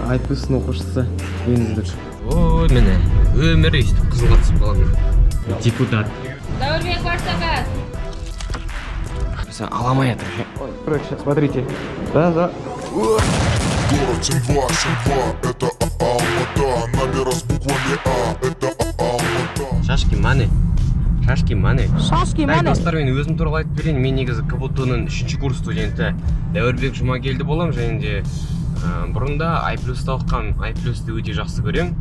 Айплюстың оқушысы Ендік. Ой, міне, өмірі өйстіп қызылға түсіп қаламын. Депутат. Дәуірбек Барсакат. Сен аламай атыр. Ой, короче, смотрите. Да. Город Симва, это Алмата. Номера с буквами А, это Алмата. Шашки мане. Шашки мане. Достар, мен өзім туралы айтып берейін. Мен негізі КБТУ-ның 3-ші курс студенті Дәуірбек Жұмагелді болам, және де бұрында Айплюсты оққан. Айплюсты өте жақсы көрем.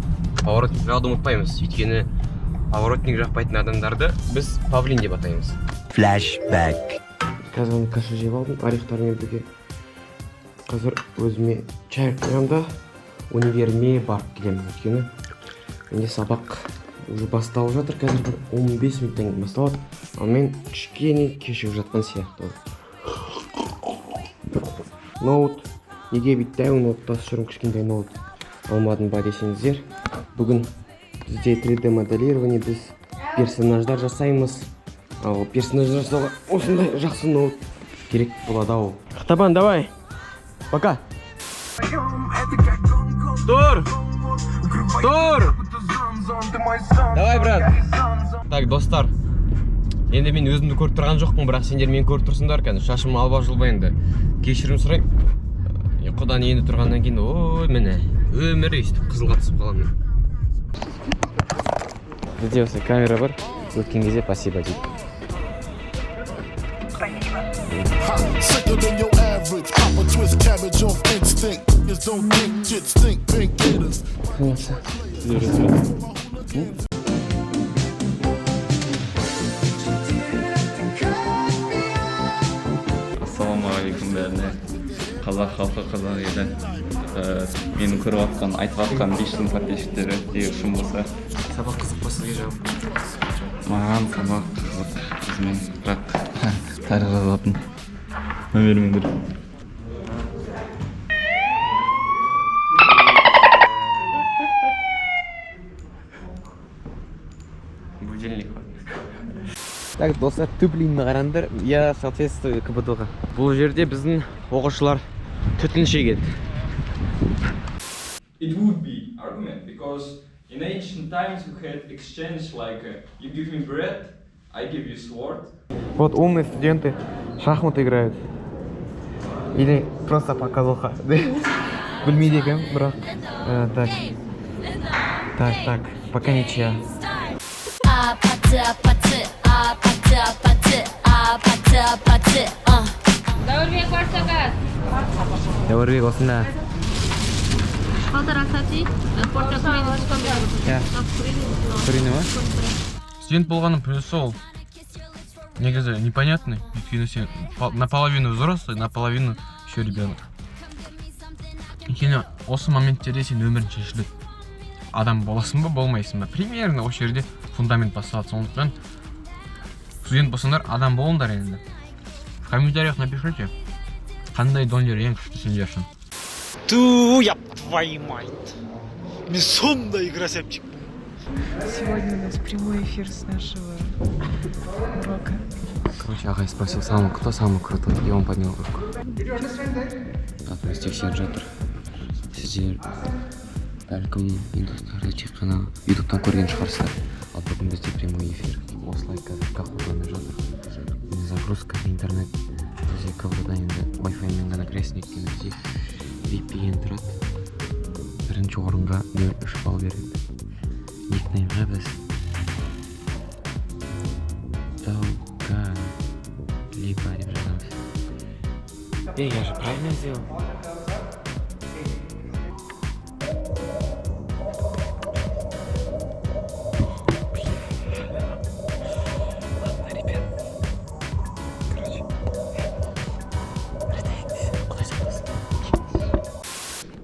Поворотник жауды ұмытпаймыз. Өйткені поворотник жақпайтын адамдарды біз павлин деп атаймыз. Flashback. Қазір каша жеп алдым, арихтармен бірге. Қазір өзіме чай қоямда универме барып келемін. Өйткені менде сабақ уже басталып жатыр. Қазір бір 15 минуттан кейін басталады. Ал мен кішкене кешігіп жатқан сияқты. Ноут. Неге бүйтпеймін, ноуттасы жүрім, кішкентай ноут алмадым ба десеңіздер. Бүгін бізде 3D моделирование, біз персонаждар жасаймыз. Ал персонаждар жасауға осындай жақсы ноут керек болады ау. Ақтабан, давай. Пока. Тур! Давай, брат. Так, достар. Енді мен өзімді көріп тұрған жоқпын, бірақ сендер мені көріп тұрсыңдар екен. Шашым алба жылба енді. Кешірім сұрайым. Құдан енді тұрғаннан кейін, ой, міне, өмірі өйстіп қызылға түсіп қаламын. Бізде осы камера бар, өткен кезде спасибо дейді. Sicker than your average. Pop a twist cabbage off instinct. Niggas don't think shit stink. Pink gators. Ассалаумағалейкум бәріне. Қазақ халқы, қазақ елі. Мені көріп атқан, айтып атқан 5 жыл подписчиктері егер шын болса. Сабақ қызық болса жауап. Маған сабақ қызық. Мен бірақ тарих жазатын. Өмірмендір. Будильник. Так, достар, түплейінді қарандар. Я соответствую КБТУ-ға. Бұл жерде біздің оқушылар түтін шегеді. It would be argument because in ancient times we had exchange like you give me bread, I give you sword. Вот умные студенты шахматы играют. Или просто показуха. Білмейді екен, бірақ. Так, пока ничья. Дәуірбек Барсакат. Дәуірбек осында. Курины ма? Студент болғаның плюсы ол негізі непонятный. Өйткені сен наполовину взрослый, наполовину еще ребенок. Өйткені осы моменттерде сен өмірін шешіледі. Адам боласың ба, болмайсың ба? Примерно осы жерде фундамент басталады. Сондықтан студент болсаңдар, адам болыңдар енді. В комментариях напишите, қандай донер ең күшті сендер үшін. Ту, я твою мать. Мне сонная игра сяпчик. Сегодня у нас прямой эфир с нашего урока. Короче, ағай спросил, кто самый крутой, и он поднял руку. Тексеріп жатыр. Сіздер бәлкім индустарды тек қана ютубтан көрген шығарсыздар. Ал бүгін бізде прямой эфир. Осылай қазір КБТУ-да жатыр. Загрузка интернет. Бізде КБТУ-да енді Wi-Fi-мен ғана кіресін, өйткені бізде VPN тұрады. Бірінші орынға 0,3 балл береді. Никнеймға біз Долга либо деп жазамыз. Я же правильно сделал?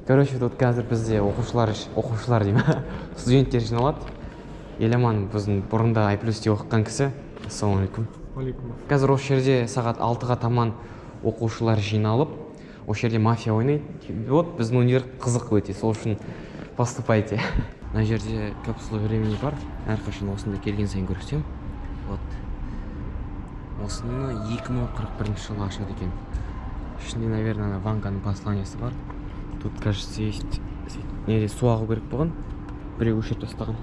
Короче, тут қазір бізде оқушылар деймін, студенттер жиналады. Еламан біздің бұрында Айплюсте оқыған кісі. Ассалаумалейкум. Қазір осы жерде сағат 6-ға таман оқушылар жиналып, осы жерде мафия ойнайды. Вот біздің универ қызық өте, сол үшін поступайте. Мына жерде капсула времени бар. Әрқашан осында келген сайын көрсетем. Вот. осыны 2041 жылы ашады екен. Ішінде, наверное, Ванганың посланиясы бар. Тут, кажется, есть неде су ағу керек болған. Біреу өшіріп тастаған.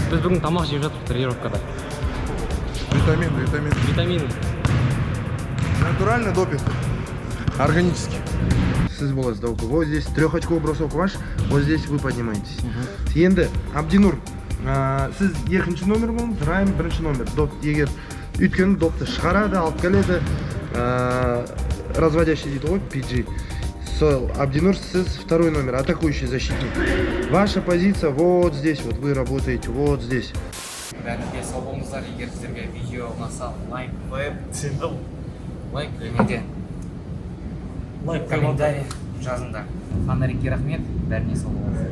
Біз бүгін тамақ жеп жатырмыз тренировкада. Витамин. Натуральный допинг. Органический. Сіз боласыз даука. Вот здесь трехочковый бросок ваш. Вот здесь вы поднимаетесь. Енді, Абдинур, сіз екінші номер болыңыз, Райым бірінші номер. Доп, егер өйткені допты шығарады, алып келеді, разводящий дейді ғой, PG. Сол, Абдинур, сіз второй номер, атакующий защитник. Ваша позиция вот здесь, вот вы работаете вот здесь. Бәрінде сау болыңыздар, егер сіздерге видео ұнаса, лайк қойып, лайк және де комментарий жазыңдар. Фонарикке рахмет, бәріне сау болыңыздар.